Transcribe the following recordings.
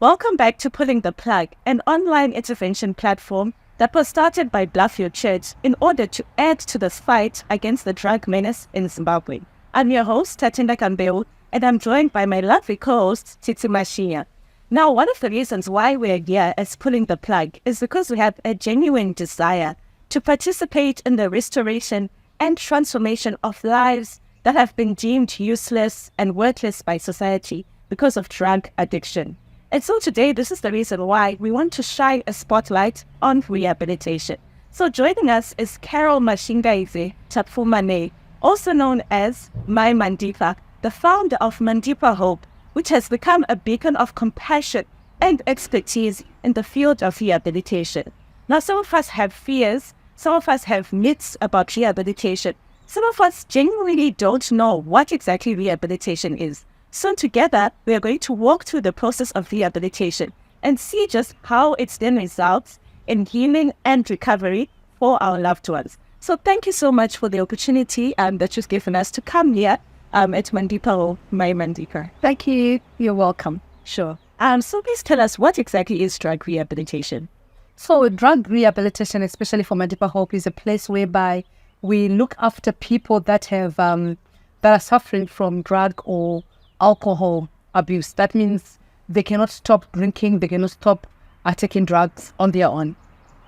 Welcome back to Pulling the Plug, an online intervention platform that was started by Bluffhill Church in order to add to the fight against the drug menace in Zimbabwe. I'm your host, Tatinda Kambeu, and I'm joined by my lovely co-host, Titi Mashia. Now, one of the reasons why we're here as Pulling the Plug is because we have a genuine desire to participate in the restoration and transformation of lives that have been deemed useless and worthless by society because of drug addiction. And so today, this is the reason why we want to shine a spotlight on rehabilitation. So joining us is Carol Mashingaize Tapfumane, also known as My Mandipa, the founder of Mandipa Hope, which has become a beacon of compassion and expertise in the field of rehabilitation. Now, some of us have fears, some of us have myths about rehabilitation, some of us genuinely don't know what exactly rehabilitation is. So together, we are going to walk through the process of rehabilitation and see just how it then results in healing and recovery for our loved ones. So thank you so much for the opportunity that you've given us to come here at Mandipa or My Mandipa. Thank you. You're welcome. Sure. So please tell us, what exactly is drug rehabilitation? So drug rehabilitation, especially for Mandipa Hope, is a place whereby we look after people that have that are suffering from drug or alcohol abuse. That means they cannot stop drinking, they cannot stop taking drugs on their own.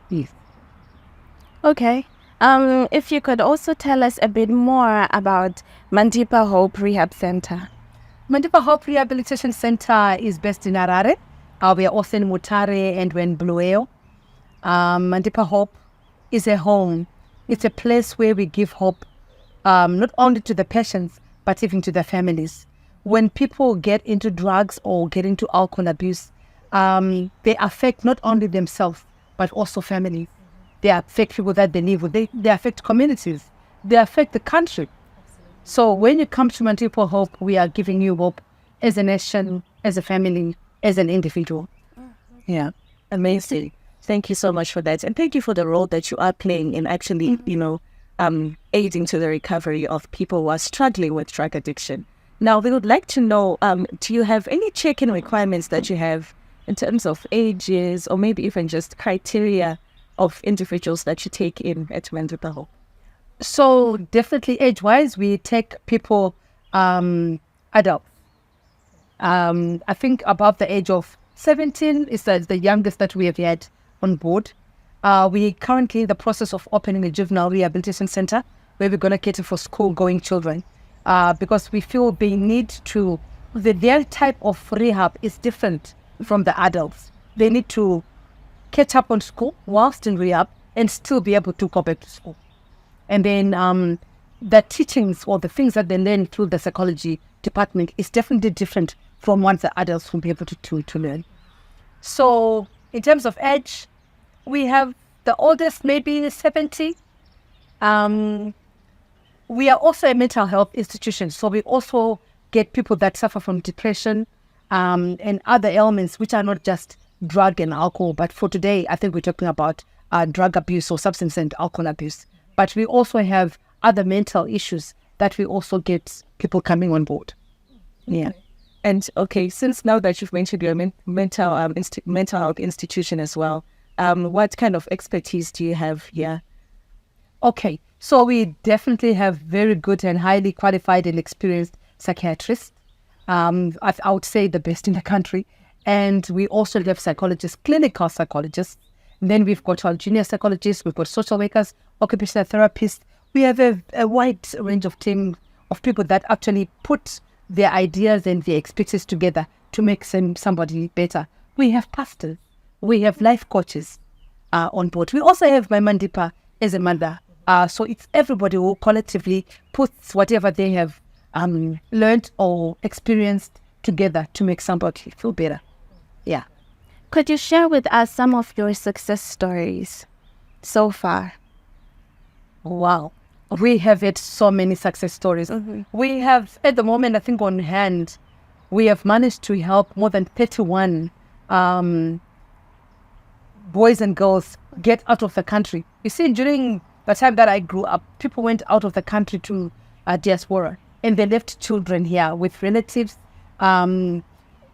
Yes. Okay. If you could also tell us a bit more about Mandipa Hope Rehab Center. Mandipa Hope Rehabilitation Center is based in Harare. We are also in Mutare and we're in Bluffhill. Mandipa Hope is a home. It's a place where we give hope not only to the patients, but even to their families. When people get into drugs or get into alcohol abuse, they affect not only themselves, but also families. They affect people that they live with. They affect communities. They affect the country. So when you come to Mandipa Hope, we are giving you hope as a nation, as a family, as an individual. Yeah, amazing. Thank you so much for that. And thank you for the role that you are playing in actually, aiding to the recovery of people who are struggling with drug addiction. Now, we would like to know, do you have any check-in requirements that you have in terms of ages or maybe even just criteria of individuals that you take in at Mandipa Hope? So definitely age-wise, we take people adults. I think above the age of 17 is the youngest that we have had on board. We currently in the process of opening a juvenile rehabilitation center where we're going to cater for school-going children. Because we feel they need to, their type of rehab is different from the adults. They need to catch up on school whilst in rehab and still be able to go back to school. And then the teachings or the things that they learn through the psychology department is definitely different from what the adults will be able to learn. So in terms of age, we have the oldest maybe 70. We are also a mental health institution, so we also get people that suffer from depression and other ailments, which are not just drug and alcohol. But for today, I think we're talking about drug abuse or substance and alcohol abuse. But we also have other mental issues that we also get people coming on board. Yeah. And okay, since now that you've mentioned your mental health institution as well, what kind of expertise do you have here? Okay, so we definitely have very good and highly qualified and experienced psychiatrists. I would say the best in the country. And we also have psychologists, clinical psychologists. And then we've got our junior psychologists, we've got social workers, occupational therapists. We have a wide range of team of people that actually put their ideas and their expertise together to make somebody better. We have pastors, we have life coaches on board. We also have My Mandipa as a mother. So it's everybody who collectively puts whatever they have learned or experienced together to make somebody feel better. Yeah. Could you share with us some of your success stories so far? Wow. We have had so many success stories. Mm-hmm. We have, at the moment, I think on hand, we have managed to help more than 31 boys and girls get out of the country. You see, during the time that I grew up, people went out of the country to diaspora, and they left children here with relatives or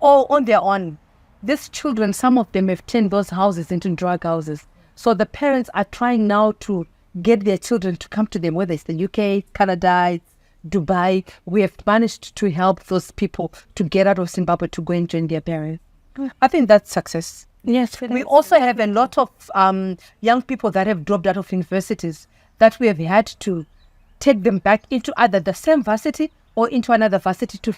on their own. these children, some of them have turned those houses into drug houses. So the parents are trying now to get their children to come to them, whether it's the UK, Canada, Dubai. We have managed to help those people to get out of Zimbabwe to go and join their parents. I think that's success. Yes. We also have a lot of young people that have dropped out of universities that we have had to take them back into either the same varsity or into another varsity to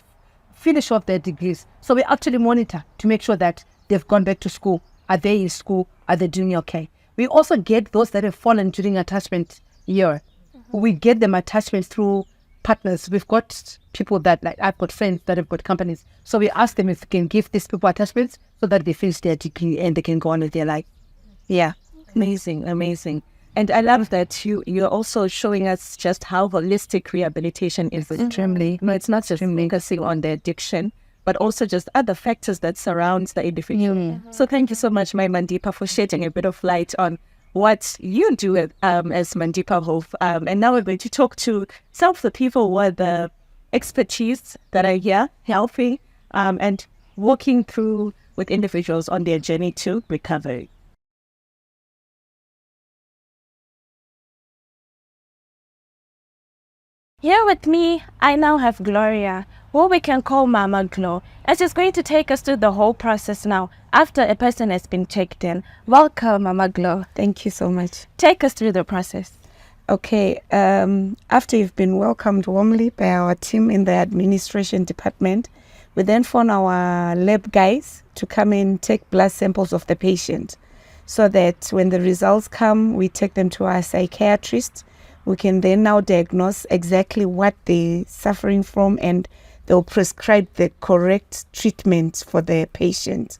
finish off their degrees. So we actually monitor to make sure that they've gone back to school. Are they in school? Are they doing okay? We also get those that have fallen during attachment year. We get them attachments through partners. We've got people that, like, I've got friends that have got companies. So we ask them if they can give these people attachments so that they finish their degree and they can go on with their life. Yeah, amazing, amazing. And I love that you're also showing us just how holistic rehabilitation is. Extremely. No, it's not just focusing on the addiction, but also just other factors that surround the individual. So thank you so much, my Mandipa, for shedding a bit of light on what you do as Mandipa Hope. And now we're going to talk to some of the people who are the expertise that are here helping and walking through with individuals on their journey to recovery. Here with me, I now have Gloria, who we can call Mama Glo, and she's going to take us through the whole process now after a person has been checked in. Welcome, Mama Glo. Thank you so much. Take us through the process. Okay, after you've been welcomed warmly by our team in the administration department, we then phone our lab guys to come and take blood samples of the patient so that when the results come, we take them to our psychiatrist. We can then now diagnose exactly what they're suffering from and they'll prescribe the correct treatment for the patient.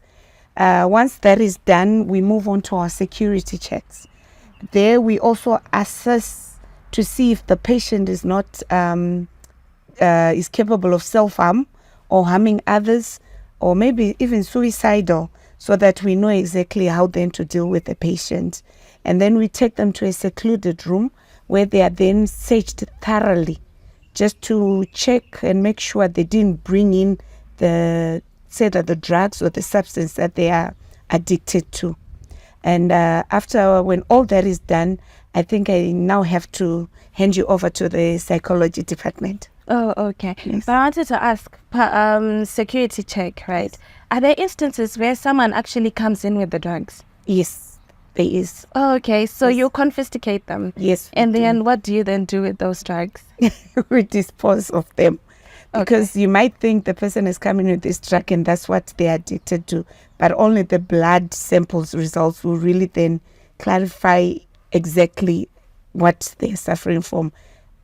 Once that is done, we move on to our security checks. There we also assess to see if the patient is not is capable of self-harm or harming others or maybe even suicidal, so that we know exactly how then to deal with the patient. And then we take them to a secluded room where they are then searched thoroughly just to check and make sure they didn't bring in the drugs or the substance that they are addicted to. And after, when all that is done, I think I now have to hand you over to the psychology department. Oh, okay. Yes. But I wanted to ask, security check, right? Are there instances where someone actually comes in with the drugs? Yes, there is. Oh, okay. So Yes. you confiscate them. Yes. And then what do you then do with those drugs? we dispose of them. Because you might think the person is coming with this drug and that's what they're addicted to. But only the blood samples results will really then clarify exactly what they're suffering from,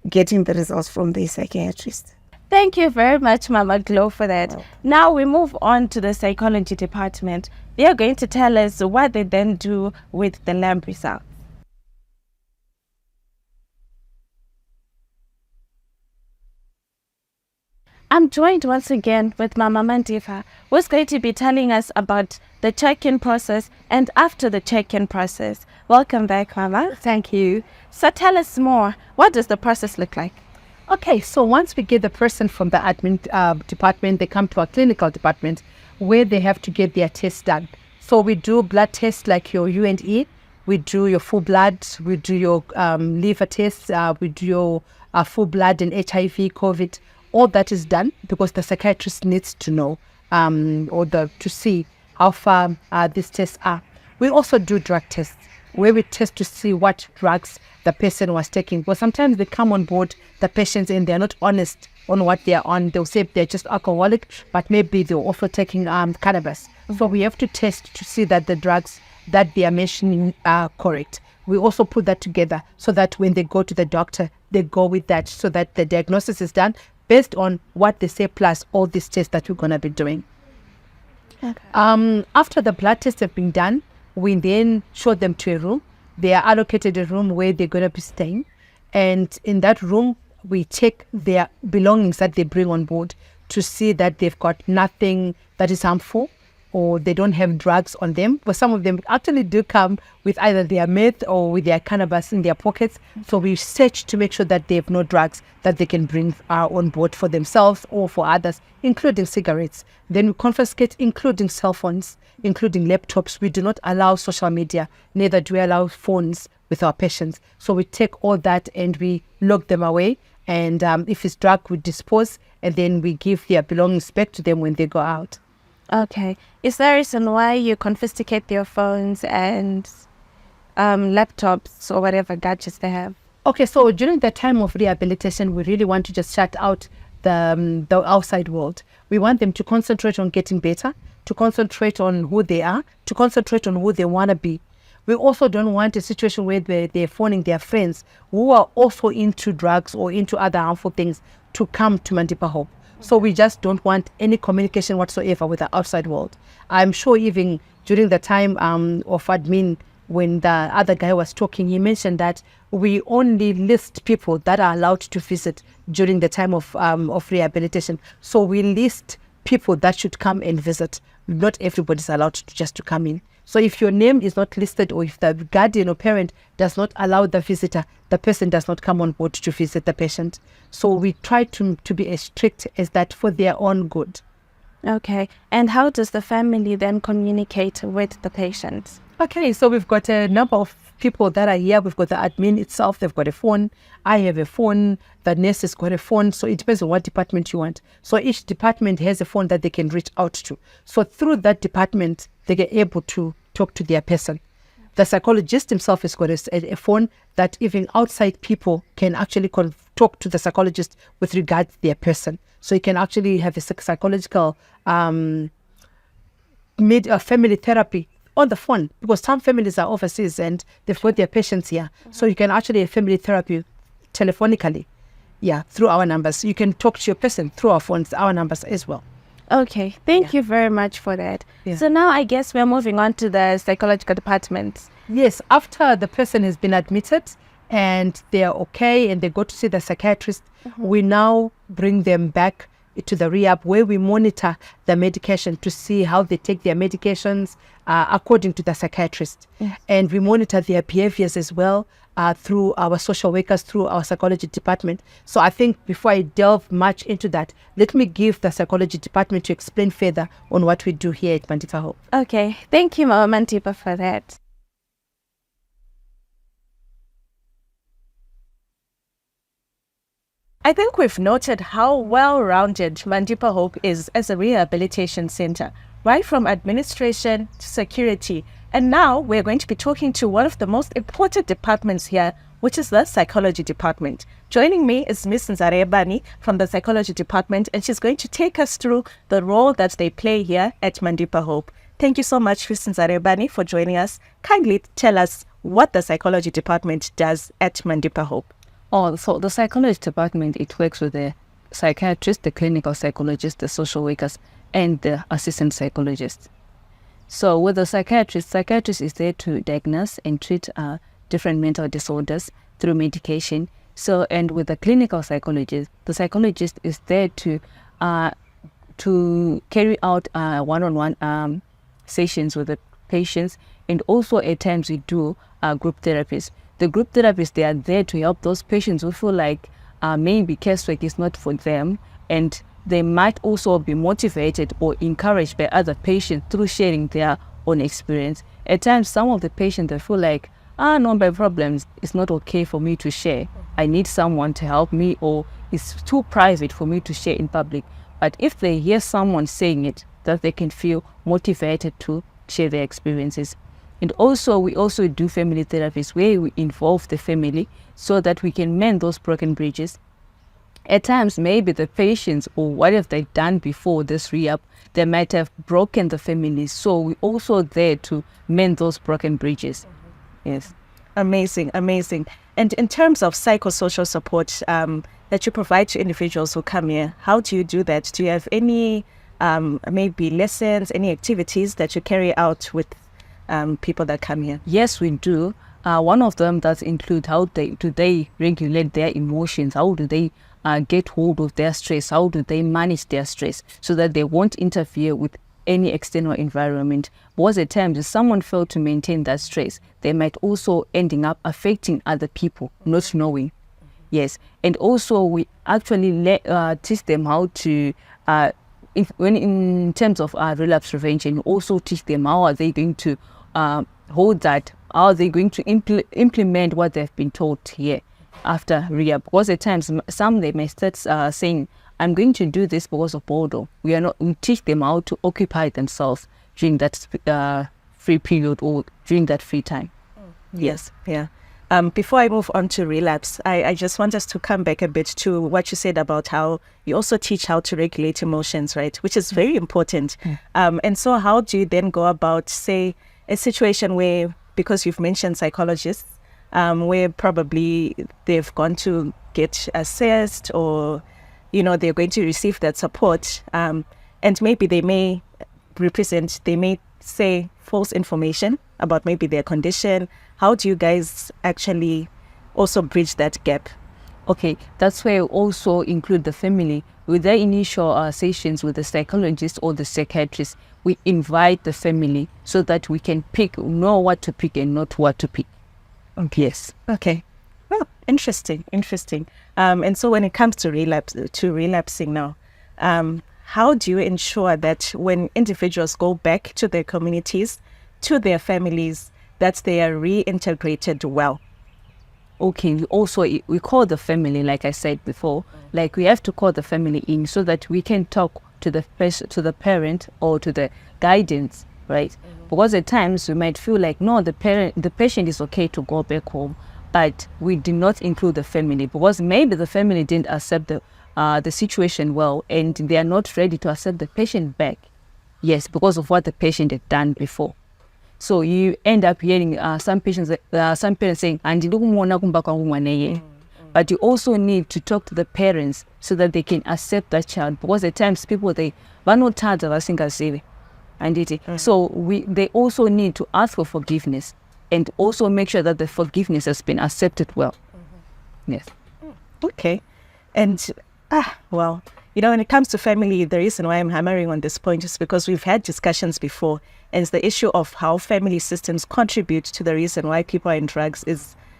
getting the results from the psychiatrist. Thank you very much, Mama Glo, for that. Now we move on to the psychology department. They are going to tell us what they then do with the lab results. I'm joined once again with Mama Mandipa, who's going to be telling us about the check-in process and after the check-in process. Welcome back, Mama. Thank you. So tell us more. What does the process look like? Okay, so once we get the person from the admin department, they come to our clinical department where they have to get their tests done. So we do blood tests like your U&E, we do your full blood, we do your liver tests, we do your full blood and HIV, COVID. All that is done because the psychiatrist needs to know to see how far these tests are. We also do drug tests where we test to see what drugs the person was taking. But sometimes they come on board, the patients, and they're not honest on what they're on. They'll say they're just alcoholic, but maybe they're also taking cannabis. So we have to test to see that the drugs that they are mentioning are correct. We also put that together so that when they go to the doctor, they go with that so that the diagnosis is done based on what they say plus all these tests that we're going to be doing. Okay. After the blood tests have been done, we then show them to a room. They are allocated a room where they're going to be staying. And in that room, we check their belongings that they bring on board to see that they've got nothing that is harmful or they don't have drugs on them. But some of them actually do come with either their meth or with their cannabis in their pockets. So we search to make sure that they have no drugs that they can bring on board for themselves or for others, including cigarettes. Then we confiscate, including cell phones, including laptops. We do not allow social media, neither do we allow phones with our patients. So we take all that and we lock them away. And if it's drug, we dispose, and then we give their belongings back to them when they go out. Okay. Is there a reason why you confiscate their phones and laptops or whatever gadgets they have? Okay, so during the time of rehabilitation, we really want to just shut out the outside world. We want them to concentrate on getting better, to concentrate on who they are, to concentrate on who they want to be. We also don't want a situation where they're phoning their friends who are also into drugs or into other harmful things to come to Mandipa Hope. So we just don't want any communication whatsoever with the outside world. I'm sure even during the time of admin, when the other guy was talking, he mentioned that we only list people that are allowed to visit during the time of rehabilitation. So we list people that should come and visit. Not everybody's allowed to come in. So if your name is not listed, or if the guardian or parent does not allow the visitor, the person does not come on board to visit the patient. So we try to be as strict as that for their own good. Okay. And how does the family then communicate with the patient? Okay, so we've got a number of people that are here. We've got the admin itself. They've got a phone. I have a phone. The nurse has got a phone. So it depends on what department you want. So each department has a phone that they can reach out to. So through that department, they get able to talk to their person. The psychologist himself has got a phone that even outside people can actually talk to the psychologist with regard to their person. So you can actually have a psychological family therapy on the phone, because some families are overseas and they've got their patients here. So you can actually have family therapy telephonically, through our numbers. You can talk to your person through our phones, our numbers as well. Okay, thank you very much for that. Yeah. So now I guess we're moving on to the psychological department. Yes, after the person has been admitted and they're okay and they go to see the psychiatrist, we now bring them back to the rehab, where we monitor the medication to see how they take their medications according to the psychiatrist. Yes. And we monitor their behaviors as well through our social workers, through our psychology department. So I think before I delve much into that, let me give the psychology department to explain further on what we do here at Mandipa Hope. Okay, thank you, Mama Mandipa, for that. I think we've noted how well-rounded Mandipa Hope is as a rehabilitation center, right from administration to security. And now we're going to be talking to one of the most important departments here, which is the psychology department. Joining me is Ms. Nzarebani from the psychology department, and she's going to take us through the role that they play here at Mandipa Hope. Thank you so much, Ms. Nzarebani, for joining us. Kindly tell us what the psychology department does at Mandipa Hope. Oh, so the psychology department, it works with the psychiatrist, the clinical psychologist, the social workers, and the assistant psychologist. So with the psychiatrist is there to diagnose and treat different mental disorders through medication. So, and with the clinical psychologist, the psychologist is there to carry out one-on-one sessions with the patients, and also at times we do group therapies. The group therapists, they are there to help those patients who feel like maybe casework is not for them, and they might also be motivated or encouraged by other patients through sharing their own experience. At times, some of the patients, they feel like, no, my problems, it's not okay for me to share. I need someone to help me, or it's too private for me to share in public. But if they hear someone saying it, that they can feel motivated to share their experiences. And also, we also do family therapies where we involve the family so that we can mend those broken bridges. At times, maybe the patients, or what have they done before this rehab, they might have broken the family. So we're also there to mend those broken bridges. Yes. Amazing, amazing. And in terms of psychosocial support that you provide to individuals who come here, how do you do that? Do you have any maybe lessons, any activities that you carry out with people that come here? Yes, we do. One of them does include how they regulate their emotions. How do they get hold of their stress? How do they manage their stress so that they won't interfere with any external environment. Because at times, if someone failed to maintain that stress, they might also ending up affecting other people, not knowing. Yes, and also we actually teach them how to, when in terms of relapse prevention, also teach them how are they going to hold that, how are they going to implement what they've been taught here after rehab. Because at times, some they may start saying, I'm going to do this because of boredom. We teach them how to occupy themselves during that free period or during that free time. Yes, yeah. Before I move on to relapse, I just want us to come back a bit to what you said about how you also teach how to regulate emotions, right? Which is very important. And so how do you then go about, say, a situation where, because you've mentioned psychologists, where probably they've gone to get assessed or, they're going to receive that support, and maybe they may say false information about maybe their condition. How do you guys actually also bridge that gap? Okay, that's where we also include the family. With the initial sessions with the psychologist or the psychiatrist, we invite the family so that we can know what to pick and not what to pick. Okay. Yes. Okay. Well, interesting. And so when it comes to relapsing now, how do you ensure that when individuals go back to their communities, to their families, that they are reintegrated well? Okay, we call the family, like I said before, like we have to call the family in so that we can talk to the parent or to the guidance, right? Because at times we might feel like, no, the patient is okay to go back home, but we did not include the family because maybe the family didn't accept the situation well, and they are not ready to accept the patient back. Yes, because of what the patient had done before. So you end up hearing some parents saying, but you also need to talk to the parents so that they can accept that child. Because at times people they not tired of so they also need to ask for forgiveness and also make sure that the forgiveness has been accepted well. Yes. Okay. And well, when it comes to family, the reason why I'm hammering on this point is because we've had discussions before, and it's the issue of how family systems contribute to the reason why people are in drugs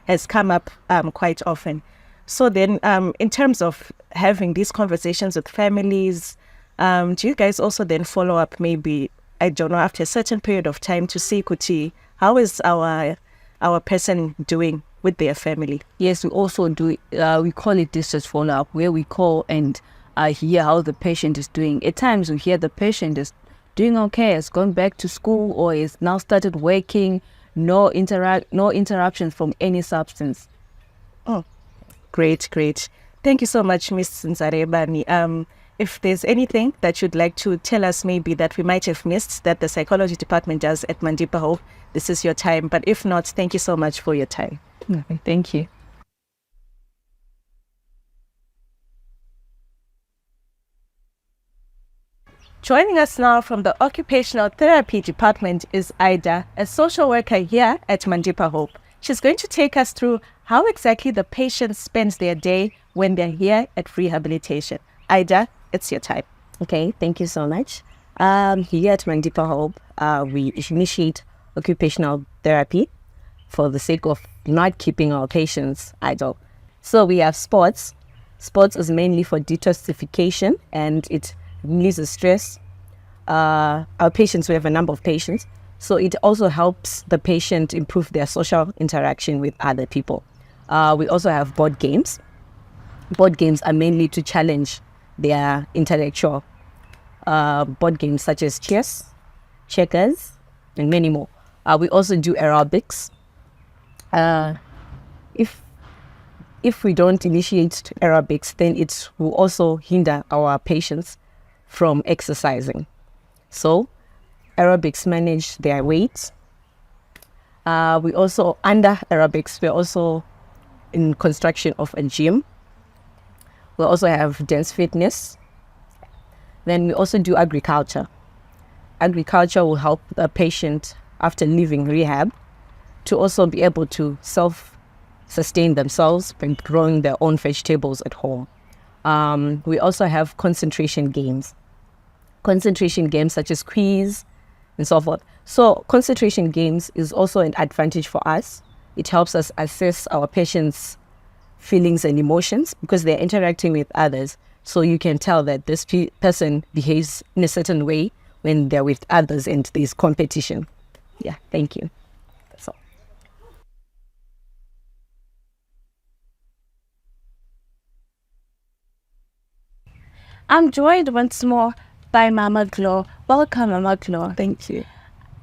has come up quite often. So then, in terms of having these conversations with families, do you guys also then follow up maybe, I don't know, after a certain period of time to see, Kuti, how is our person doing with their family? Yes, we also do. We call it distress follow-up, where we call and hear how the patient is doing. At times we hear the patient is doing okay, has gone back to school or is now started working, no interruptions from any substance. Oh, great. Thank you so much, Ms. Nzarebani. If there's anything that you'd like to tell us maybe that we might have missed that the psychology department does at Mandipa Hope, this is your time. But if not, thank you so much for your time. Okay, thank you. Joining us now from the Occupational Therapy Department is Ida, a social worker here at Mandipa Hope. She's going to take us through how exactly the patient spends their day when they're here at Rehabilitation. Ida, it's your time. Okay, thank you so much. Here at Mandipa Hope, we initiate occupational therapy for the sake of not keeping our patients idle. So we have sports. Sports is mainly for detoxification and it releases stress. Our patients, we have a number of patients, so it also helps the patient improve their social interaction with other people. We also have board games. Board games are mainly to challenge their intellectual. Board games such as chess, checkers, and many more. We also do aerobics. If we don't initiate aerobics, then it will also hinder our patients from exercising. So aerobics manage their weight. We also, under aerobics, we're also in construction of a gym. We also have dance fitness. Then we also do agriculture. Agriculture will help the patient after leaving rehab to also be able to self-sustain themselves by growing their own vegetables at home. We also have concentration games. concentration games such as quiz and so forth. So concentration games is also an advantage for us. It helps us assess our patients' feelings and emotions because they're interacting with others. So you can tell that this person behaves in a certain way when they're with others and there's competition. Yeah, thank you. That's all. I'm joined once more by Mama Glo. Welcome, Mama Glo. Thank you.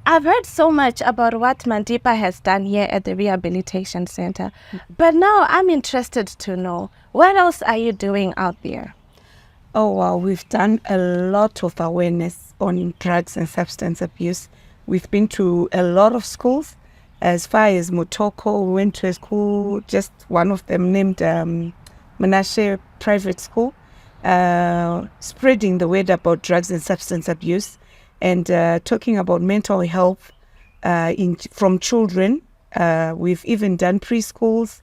I've heard so much about what Mandipa has done here at the Rehabilitation Center, but now I'm interested to know, what else are you doing out there? Oh, wow. We've done a lot of awareness on drugs and substance abuse. We've been to a lot of schools. As far as Motoko, we went to a school, just one of them named Menashe Private School, spreading the word about drugs and substance abuse and talking about mental health from children. We've even done preschools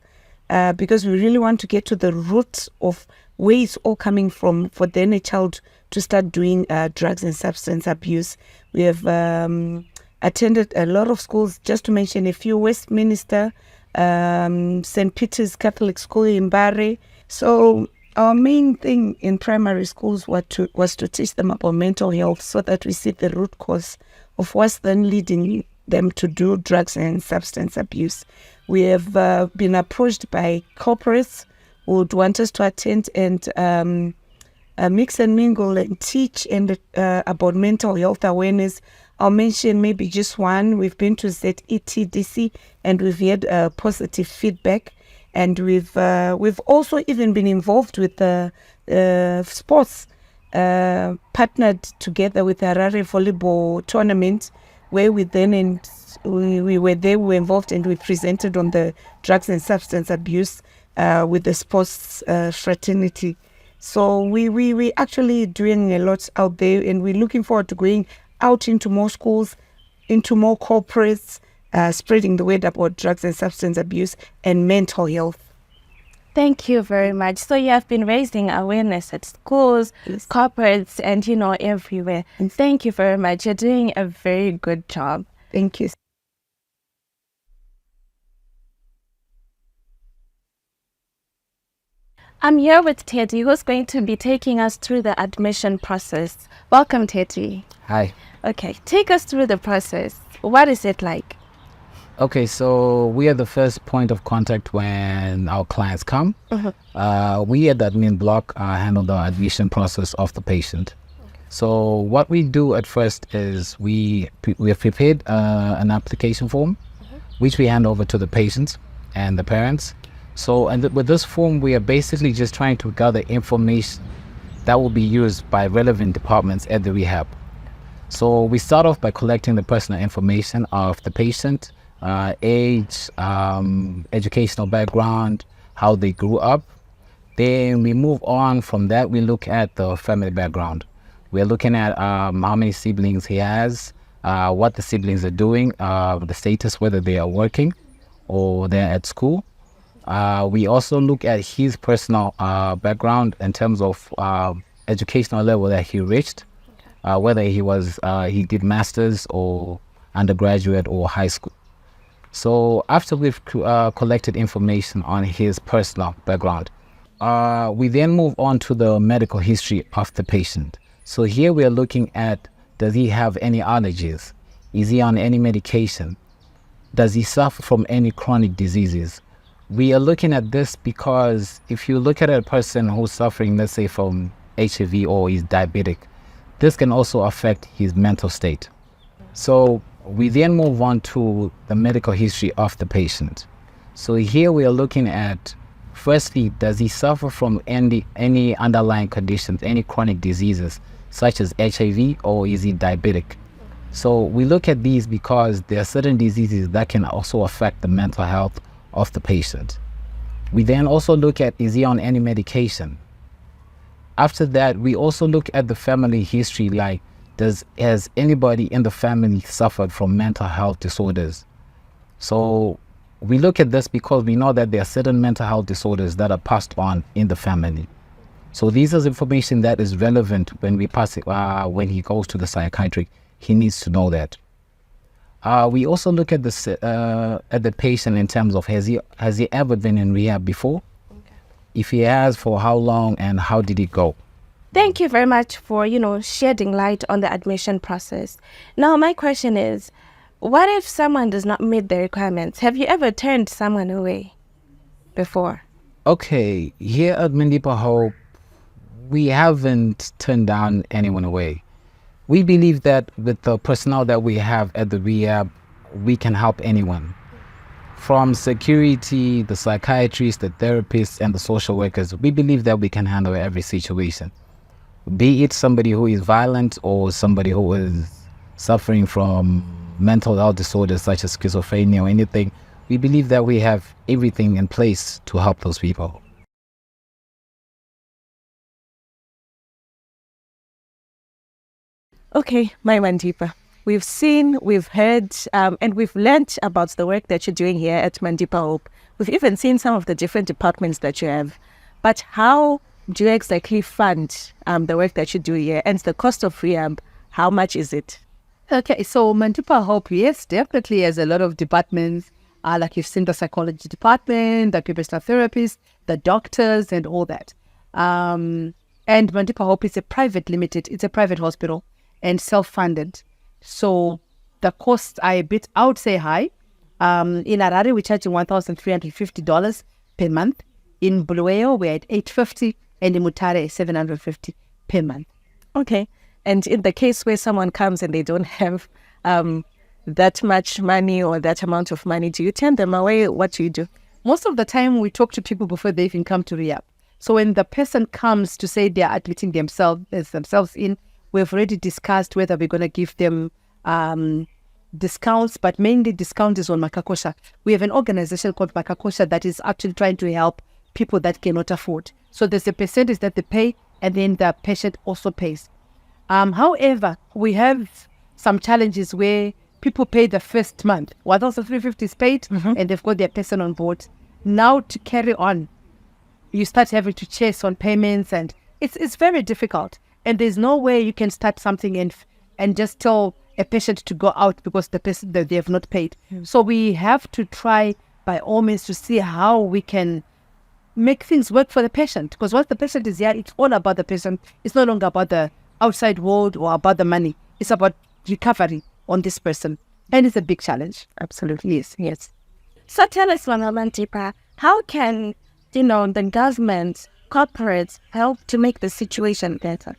because we really want to get to the root of where it's all coming from for then a child to start doing drugs and substance abuse. We have attended a lot of schools, just to mention a few: Westminster, St. Peter's Catholic School in Bari. So our main thing in primary schools was to teach them about mental health so that we see the root cause of what's then leading them to do drugs and substance abuse. We have been approached by corporates who would want us to attend and mix and mingle and teach and about mental health awareness. I'll mention maybe just one. We've been to ZETDC and we've had positive feedback. And we've also even been involved with sports, partnered together with the Harare Volleyball Tournament, where we were there, we were involved, and we presented on the drugs and substance abuse with the sports fraternity. So we actually doing a lot out there, and we're looking forward to going out into more schools, into more corporates, spreading the word about drugs and substance abuse and mental health. Thank you very much. So you have been raising awareness at schools, Yes. corporates, and everywhere. Yes. Thank you very much. You're doing a very good job. Thank you. I'm here with Teddy, who's going to be taking us through the admission process. Welcome, Teddy. Hi. Okay, take us through the process. What is it like? Okay, so we are the first point of contact when our clients come. We at the admin block handle the admission process of the patient. So what we do at first is we have prepared an application form, which we hand over to the patients and the parents. So with this form, we are basically just trying to gather information that will be used by relevant departments at the rehab. So we start off by collecting the personal information of the patient, age, educational background, how they grew up. Then we move on from that. We look at the family background. We're looking at how many siblings he has, what the siblings are doing, the status, whether they are working or they're at school. We also look at his personal background in terms of educational level that he reached, whether he did masters or undergraduate or high school. So after we've collected information on his personal background, we then move on to the medical history of the patient. So here we are looking at, does he have any allergies? Is he on any medication? Does he suffer from any chronic diseases? We are looking at this because if you look at a person who's suffering, let's say from HIV or is diabetic, this can also affect his mental state. So we then move on to the medical history of the patient. So here we are looking at, firstly, does he suffer from any underlying conditions, any chronic diseases such as HIV, or is he diabetic? So we look at these because there are certain diseases that can also affect the mental health of the patient. We then also look at, is he on any medication? After that, we also look at the family history, like has anybody in the family suffered from mental health disorders? So we look at this because we know that there are certain mental health disorders that are passed on in the family. So this is information that is relevant when we pass it, when he goes to the psychiatric. He needs to know that. We also look at the patient in terms of has he ever been in rehab before? Okay. If he has, for how long and how did it go? Thank you very much for, shedding light on the admission process. Now, my question is, what if someone does not meet the requirements? Have you ever turned someone away before? Okay, here at Mandipa Hope, we haven't turned down anyone away. We believe that with the personnel that we have at the rehab, we can help anyone. From security, the psychiatrists, the therapists, and the social workers, we believe that we can handle every situation. Be it somebody who is violent or somebody who is suffering from mental health disorders such as schizophrenia or anything, we believe that we have everything in place to help those people. Okay, my Mandipa. We've seen, we've heard, and we've learnt about the work that you're doing here at Mandipa Hope. We've even seen some of the different departments that you have. But how do you exactly fund the work that you do here? And the cost of rehab, how much is it? Okay, so Mandipa Hope, yes, definitely has a lot of departments. Like you've seen the psychology department, the occupational therapists, the doctors, and all that. And Mandipa Hope is a private limited, it's a private hospital and self-funded. So the costs are a bit, I would say, high. In Harare, we're charging $1,350 per month. In Bluffhill, we're at $850, and in Mutare, $750 per month. Okay. And in the case where someone comes and they don't have that much money or that amount of money, do you turn them away? What do you do? Most of the time, we talk to people before they even come to rehab. So when the person comes to say they are admitting themselves in, we've already discussed whether we're going to give them discounts, but mainly discount is on Makakosha. We have an organization called Makakosha that is actually trying to help people that cannot afford. So there's a percentage that they pay, and then the patient also pays. However, we have some challenges where people pay the first month. 1,350 is paid, and they've got their person on board. Now to carry on, you start having to chase on payments, and it's very difficult. And there's no way you can start something and just tell a patient to go out because the person that they have not paid. So we have to try by all means to see how we can make things work for the patient. Because once the patient is here, it's all about the patient. It's no longer about the outside world or about the money. It's about recovery on this person. And it's a big challenge. Absolutely. Yes. So tell us, Mama Mandipa, how can, the government, corporates help to make the situation better?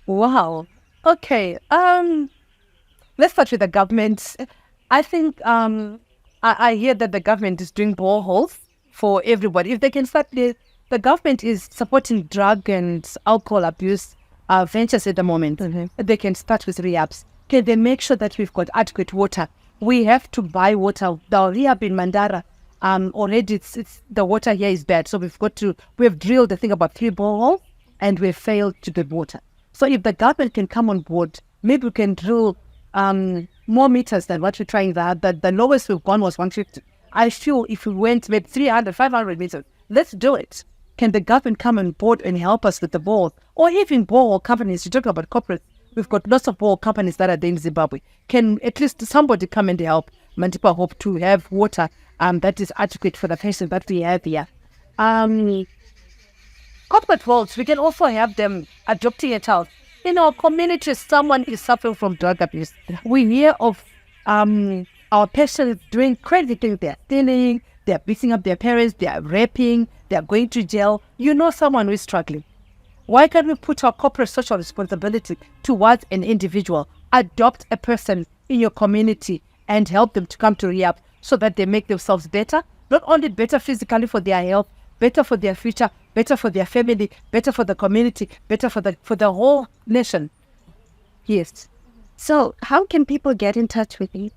Wow. Okay. Let's start with the government. I think I hear that the government is doing boreholes for everybody. If they can start, the government is supporting drug and alcohol abuse ventures at the moment. They can start with rehabs. Can they make sure that we've got adequate water? We have to buy water. The rehab in Mandara, already it's the water here is bad. So we've drilled, I think, about 3 boreholes, and we've failed to get water. So if the government can come on board, maybe we can drill more meters than what we're trying. The lowest we've gone was 150. I feel if we went maybe 300, 500 meters, let's do it. Can the government come on board and help us with the borehole? Or even borehole companies, you're talking about corporates. We've got lots of borehole companies that are there in Zimbabwe. Can at least somebody come and help Mandipa Hope to have water that is adequate for the patient that we have here? Corporate worlds, we can also have them adopting a child. In our community, someone is suffering from drug abuse. We hear of our patients doing crazy things. They're stealing, they're beating up their parents, they're raping, they're going to jail. Someone who is struggling. Why can't we put our corporate social responsibility towards an individual? Adopt a person in your community and help them to come to rehab so that they make themselves better. Not only better physically for their health, better for their future, better for their family, better for the community, better for the whole nation. Yes. So how can people get in touch with you?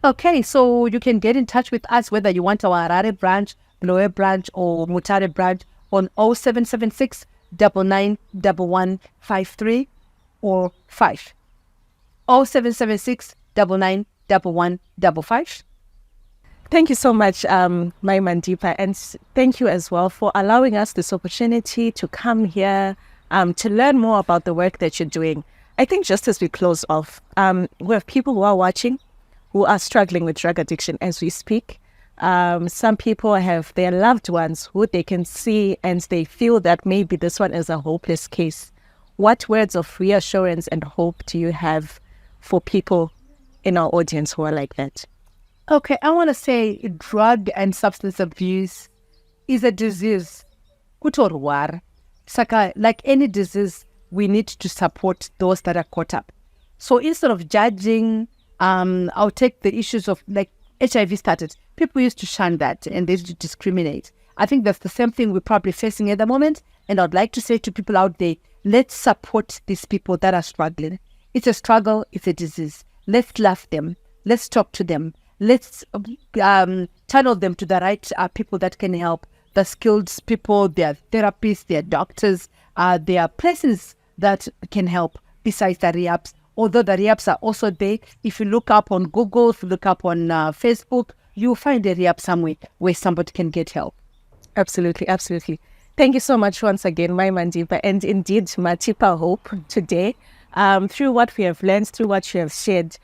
Okay, so you can get in touch with us whether you want our Harare branch, Bluffhill branch, or Mutare branch on 0776 991153 or 5. 0776 991155. Thank you so much, my Mandipa, and thank you as well for allowing us this opportunity to come here to learn more about the work that you're doing. I think just as we close off, we have people who are watching who are struggling with drug addiction as we speak. Some people have their loved ones who they can see and they feel that maybe this one is a hopeless case. What words of reassurance and hope do you have for people in our audience who are like that? Okay, I want to say drug and substance abuse is a disease. Kutorwar. Saka, like any disease, we need to support those that are caught up. So instead of judging, I'll take the issues of like HIV started. People used to shun that and they used to discriminate. I think that's the same thing we're probably facing at the moment. And I'd like to say to people out there, let's support these people that are struggling. It's a struggle, it's a disease. Let's love them. Let's talk to them. Let's channel them to the right people that can help. The skilled people, their therapists, their doctors, there are places that can help besides the rehabs. Although the rehabs are also there, if you look up on Google, if you look up on Facebook, you'll find a rehab somewhere where somebody can get help. Absolutely, absolutely. Thank you so much once again, my Mandipa, and indeed Matipa Hope today. Through what we have learned, through what you have shared,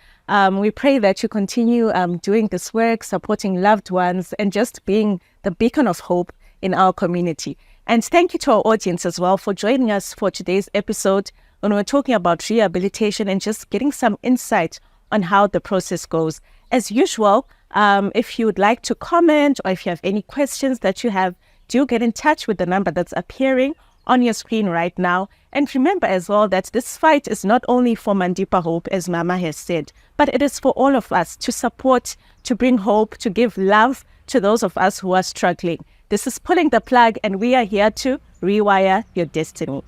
we pray that you continue doing this work, supporting loved ones, and just being the beacon of hope in our community. And thank you to our audience as well for joining us for today's episode when we're talking about rehabilitation and just getting some insight on how the process goes. As usual, if you would like to comment or if you have any questions that you have, do get in touch with the number that's appearing on your screen right now. And remember as well that this fight is not only for Mandipa Hope, as Mama has said, but it is for all of us to support, to bring hope, to give love to those of us who are struggling. This is Pulling the Plug, and we are here to rewire your destiny.